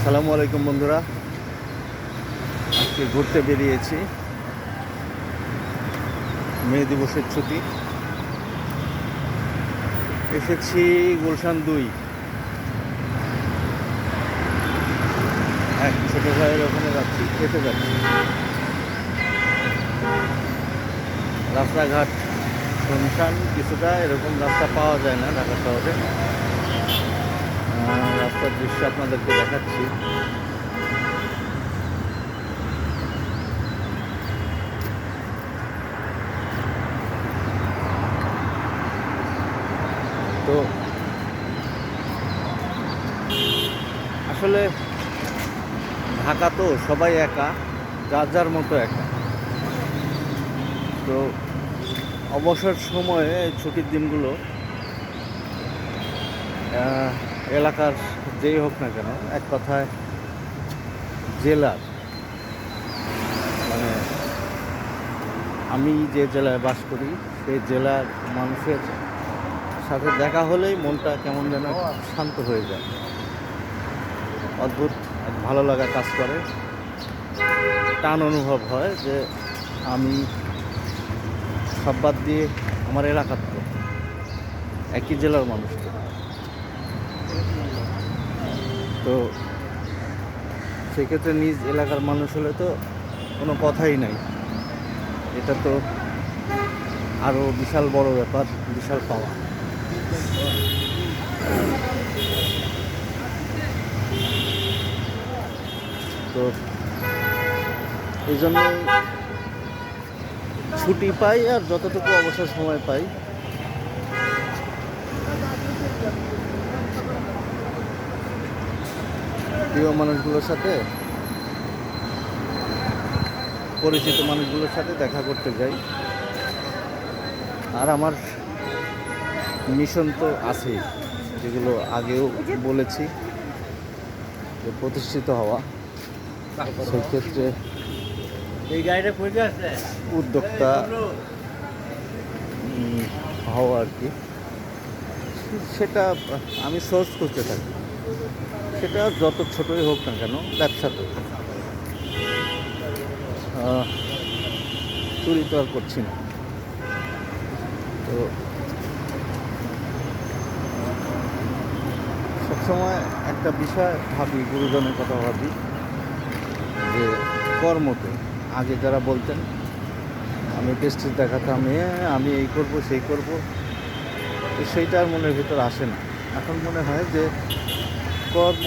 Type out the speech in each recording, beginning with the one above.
আসসালামু আলাইকুম বন্ধুরা, আজকে ঘুরতে বেরিয়েছি। মে দিবসের ছুটি, এসেছি গুলশান 2। এক ছোটো ভাইয়ের ওখানে যাচ্ছি, খেতে যাচ্ছি। রাস্তাঘাট শুনশান, কিছুটা এরকম রাস্তা পাওয়া যায় না ঢাকা শহরে। রাস্তার দৃশ্য আপনাদেরকে দেখাচ্ছি। তো আসলে ঢাকা তো সবাই একা, যার যার মতো একা। তো অবসর সময়ে ছুটির দিনগুলো এলাকার যেই হোক না কেন, এক কথায় জেলার, মানে আমি যে জেলায় বাস করি সেই জেলার মানুষের সাথে দেখা হলেই মনটা কেমন যেন শান্ত হয়ে যায়। অদ্ভুত এক ভালো লাগা কাজ করে, টান অনুভব হয় যে আমি সব বাদ দিয়ে আমার এলাকার তো একই জেলার মানুষ। তো সেক্ষেত্রে নিজ এলাকার মানুষ হলে তো কোনো কথাই নাই। এটা তো আরও বিশাল বড় ব্যাপার, বিশাল পাওয়া। তো এই জন্যই ছুটি পাই, আর যতটুকু অবসর সময় পাই প্রিয় মানুষগুলোর সাথে, পরিচিত মানুষগুলোর সাথে দেখা করতে যাই। আর আমার মিশন তো আছেই, যেগুলো আগেও বলেছি, যে প্রতিষ্ঠিত হওয়া। সেই ক্ষেত্রে এই গাড়িটা কইতে আছে উদ্যোক্তা হওয়া আর কি, সেটা আমি সোর্স করতে থাকি। সেটা যত ছোটই হোক না কেন, ব্যবসাতে চুরি তো আর করছি না। তো সবসময় একটা বিষয় ভাবি, গুরুজনের কথা ভাবি, যে কর্মতে আগে যারা বলতেন আমি পেস্টিজ দেখাতাম, আমি এই করব সেই করব, তো সেইটা আর মনের ভিতর আসে না। এখন মনে হয় যে কর্ম,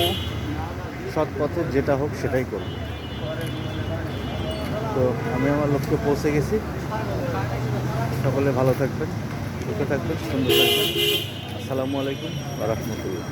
সৎ পথে যেটা হোক সেটাই করব। তো আমি আমার লক্ষ্যে পৌঁছে গেছি। সকলে ভালো থাকবেন, সুখে থাকবেন, সুন্দর থাকবেন। আসসালামু আলাইকুম ওয়া রাহমাতুল্লাহ।